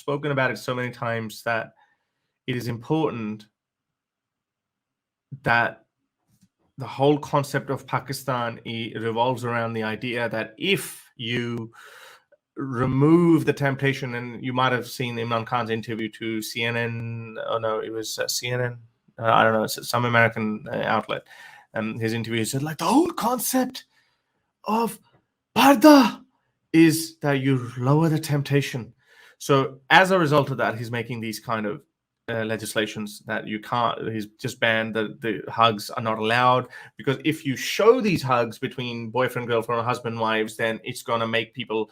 spoken about it so many times that it is important that the whole concept of Pakistan revolves around the idea that if you remove the temptation, and you might have seen Imran Khan's interview to CNN. Oh no, it was CNN. I don't know, some American outlet. His interview said, like, the whole concept of parda is that you lower the temptation. So as a result of that, he's making these kind of legislations that you can't. He's just banned the hugs are not allowed, because if you show these hugs between boyfriend, girlfriend, or husband, wives, then it's going to make people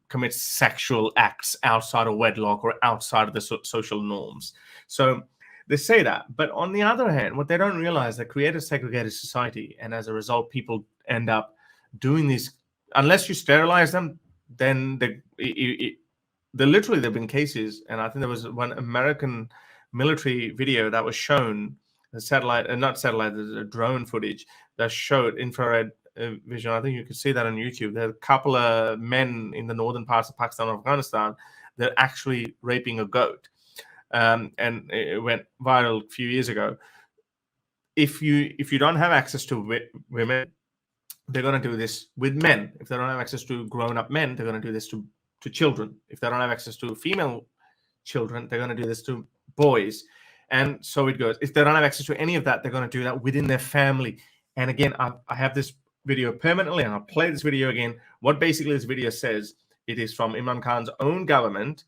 commit sexual acts outside of wedlock or outside of the social norms. So they say that. But on the other hand, what they don't realize, they create a segregated society, and as a result, people end up doing these. Unless you sterilize them, then literally, there have been cases, and I think there was one American military video that was shown, the drone footage that showed infrared vision. I think you can see that on YouTube. There are a couple of men in the northern parts of Pakistan and Afghanistan that are actually raping a goat, and it went viral a few years ago. If you don't have access to women, they're going to do this with men. If they don't have access to grown-up men, they're going to do this to children. If they don't have access to female children, they're going to do this to boys. And so it goes. If they don't have access to any of that, they're going to do that within their family. And again, I have this video permanently, and I'll play this video again. What basically this video says, it is from Imran Khan's own government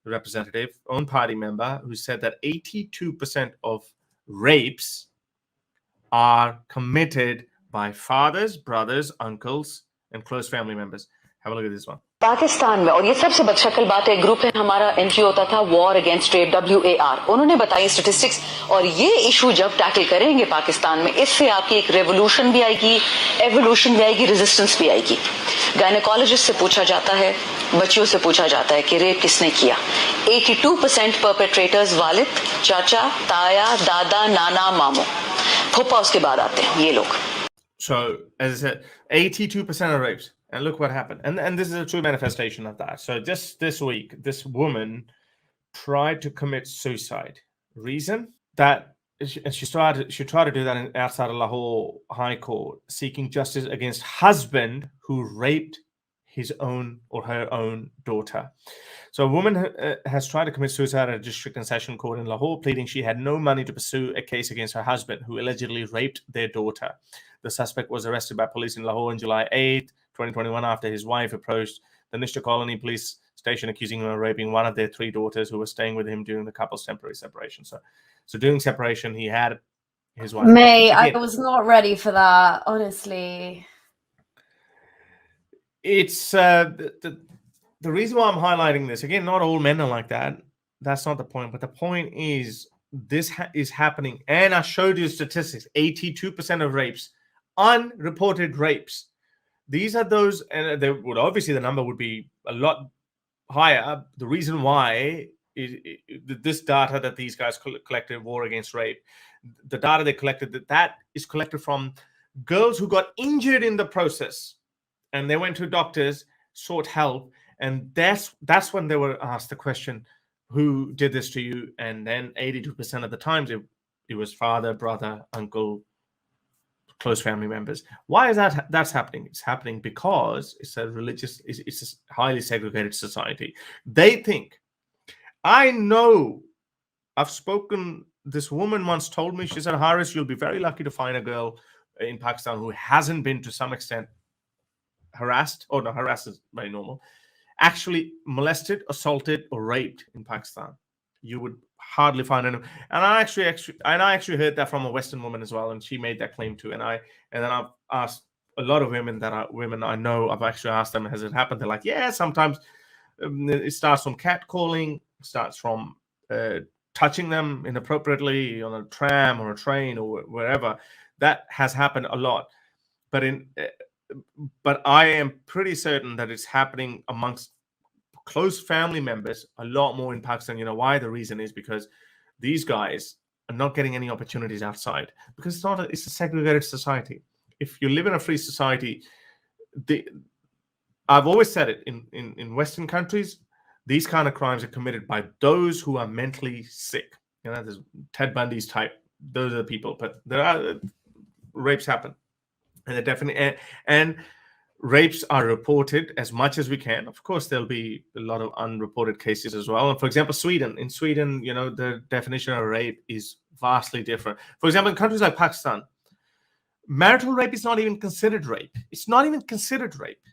representative, own party member, who said that 82% of rapes are committed by fathers, brothers, uncles, and close family members. Have a look at this one. Pakistan में, और ये सबसे बदशक्ल बात है, group है हमारा NGO होता था वॉर अगेंस्ट रेप WAR, उन्होंने बताई स्टैटिस्टिक्स, और ये इशू जब टैकल करेंगे पाकिस्तान में, इससे आपकी एक रेवोल्यूशन भी आएगी, एवोल्यूशन भी आएगी, रेजिस्टेंस भी आएगी। गायनेकोलॉजिस्ट से पूछा जाता है, बच्चियों से पूछा जाता है कि रेप किसने किया, 82% परपेट्रेटर्स वालिद, चाचा, ताया, दादा, नाना, मामू, फूफा उसके बाद आते हैं ये लोग। So, as I said, 82% of rapes. And look what happened. And this is a true manifestation of that. So just this week, this woman tried to commit suicide. Reason? That she tried to do that outside of Lahore High Court, seeking justice against husband who raped his own or her own daughter. So a woman has tried to commit suicide at a district and session court in Lahore, pleading she had no money to pursue a case against her husband, who allegedly raped their daughter. The suspect was arrested by police in Lahore on July 8th, 2021, after his wife approached the Nishta Colony police station accusing him of raping one of their 3 daughters who were staying with him during the couple's temporary separation. So during separation, he had his wife. Mate, I was not ready for that, honestly. It's the reason why I'm highlighting this. Again, not all men are like that. That's not the point. But the point is, this is happening. And I showed you statistics, 82% of rapes, unreported rapes. These are those, and they would obviously, the number would be a lot higher. The reason why is this data that these guys collected, War Against Rape, the data they collected, that is collected from girls who got injured in the process, and they went to doctors, sought help, and that's when they were asked the question, who did this to you? And then 82% of the times it was father, brother, uncle, close family members. Why is that's happening? It's happening because it's a highly segregated society. They think, I know, I've spoken, this woman once told me, she said, Haris, you'll be very lucky to find a girl in Pakistan who hasn't been to some extent harassed, or no, harassed is very normal, actually molested, assaulted, or raped in Pakistan. You would hardly find anyone. And I actually heard that from a Western woman as well, and she made that claim too. And then I've asked a lot of women I know. I've actually asked them, has it happened? They're like, yeah, sometimes. It starts from catcalling, starts from touching them inappropriately on a tram or a train or wherever. That has happened a lot. But I am pretty certain that it's happening amongst close family members a lot more in Pakistan. You know why? The reason is because these guys are not getting any opportunities outside, because it's a segregated society. If you live in a free society, I've always said it, in Western countries, these kind of crimes are committed by those who are mentally sick. There's Ted Bundy's type. Those are the people. But there are rapes happen, and they're definitely and rapes are reported as much as we can. Of course, there'll be a lot of unreported cases as well. And for example, in Sweden, the definition of rape is vastly different. For example, in countries like Pakistan, marital rape is not even considered rape. It's not even considered rape.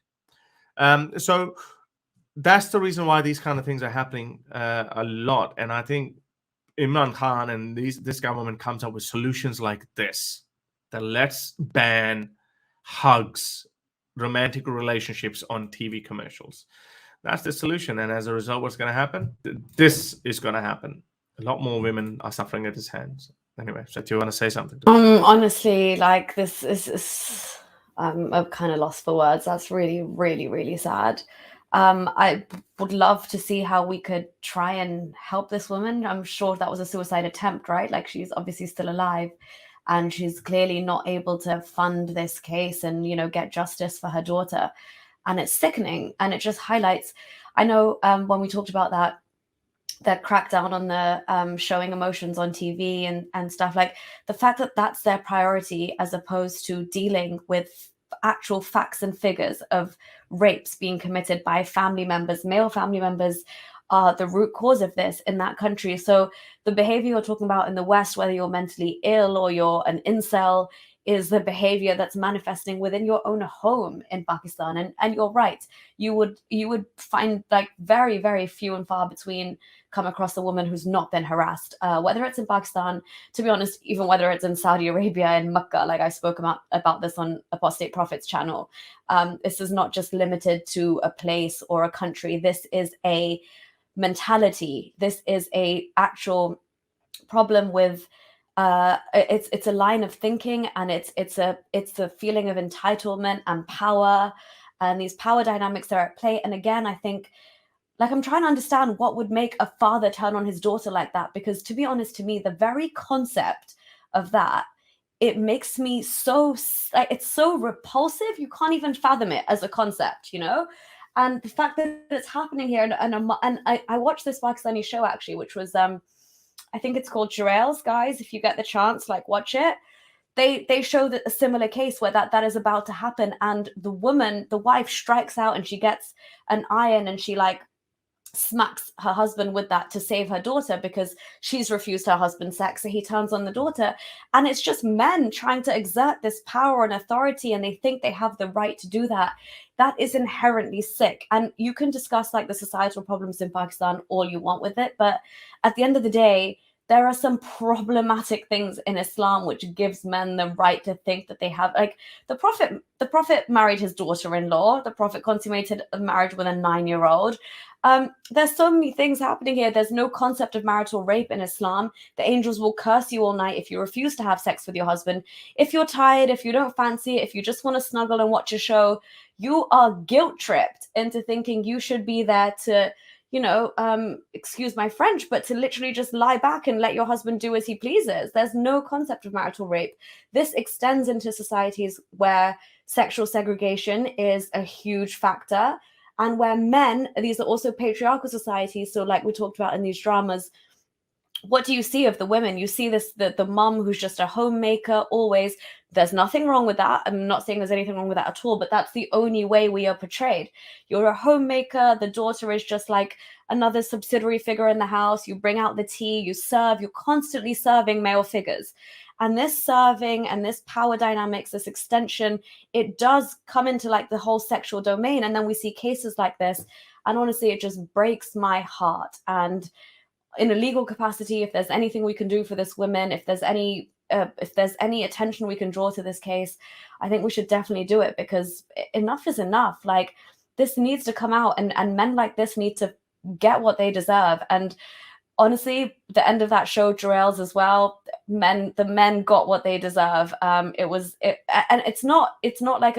So that's the reason why these kind of things are happening a lot. And I think Imran Khan and this government comes up with solutions like this, that let's ban hugs, romantic relationships on TV commercials. That's the solution. And as a result, what's going to happen? This is going to happen. A lot more women are suffering at his hands. Anyway, so do you want to say something? Honestly, like this is I'm kind of lost for words. That's really, really, really sad. I would love to see how we could try and help this woman. I'm sure that was a suicide attempt, right? Like, she's obviously still alive, and she's clearly not able to fund this case and, get justice for her daughter. And it's sickening. And it just highlights, I know when we talked about that crackdown on the showing emotions on TV and stuff, like the fact that that's their priority as opposed to dealing with actual facts and figures of rapes being committed by family members, male family members, are the root cause of this in that country. So the behavior you're talking about in the West, whether you're mentally ill or you're an incel, is the behavior that's manifesting within your own home in Pakistan. And you're right, you would find like very, very few and far between come across a woman who's not been harassed, whether it's in Pakistan, to be honest, even whether it's in Saudi Arabia and Mecca, like I spoke about this on Apostate Prophets channel. This is not just limited to a place or a country. This is a mentality. This is a actual problem with it's a line of thinking, and it's a feeling of entitlement and power, and these power dynamics are at play. And again, I think, like, I'm trying to understand what would make a father turn on his daughter like that, because to be honest, to me, the very concept of that, it makes me so, like, it's so repulsive. You can't even fathom it as a concept, And the fact that it's happening here, and I watched this Pakistani show actually, which was I think it's called Jarrell's, guys. If you get the chance, like, watch it. They show that a similar case where that is about to happen, and the wife strikes out and she gets an iron and she like smacks her husband with that to save her daughter because she's refused her husband's sex. So he turns on the daughter, and it's just men trying to exert this power and authority, and they think they have the right to do that. That is inherently sick. And you can discuss like the societal problems in Pakistan all you want with it, but at the end of the day, there are some problematic things in Islam which gives men the right to think that they have, like, the Prophet married his daughter-in-law. The Prophet consummated a marriage with a 9-year-old. There's so many things happening here. There's no concept of marital rape in Islam. The angels will curse you all night if you refuse to have sex with your husband. If you're tired, if you don't fancy it, if you just want to snuggle and watch a show, you are guilt-tripped into thinking you should be there to, excuse my French, but to literally just lie back and let your husband do as he pleases. There's no concept of marital rape. This extends into societies where sexual segregation is a huge factor, and where men, these are also patriarchal societies. So like we talked about in these dramas, what do you see of the women? You see this, the mom who's just a homemaker always. There's nothing wrong with that. I'm not saying there's anything wrong with that at all, but that's the only way we are portrayed. You're a homemaker. The daughter is just like another subsidiary figure in the house. You bring out the tea, you serve, you're constantly serving male figures. And this serving and this power dynamics, this extension, it does come into like the whole sexual domain. And then we see cases like this. And honestly, it just breaks my heart. And in a legal capacity, if there's anything we can do for this woman, if there's any attention we can draw to this case, I think we should definitely do it, because enough is enough. Like, this needs to come out, and men like this need to get what they deserve. And honestly, the end of that show, Jarrell's as well, the men got what they deserve. And it's not like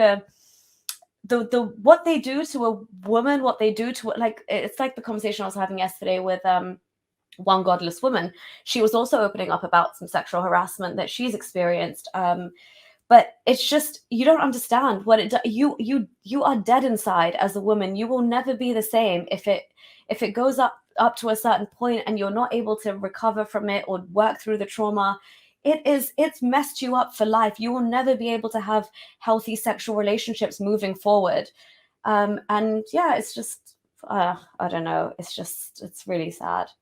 the what they do to a woman, what they do to, like, it's like the conversation I was having yesterday with one godless woman. She was also opening up about some sexual harassment that she's experienced. but it's just, you don't understand what it you are dead inside as a woman. You will never be the same if it goes up to a certain point and you're not able to recover from it or work through the trauma. It's messed you up for life. You will never be able to have healthy sexual relationships moving forward. And yeah, it's just I don't know, it's really sad.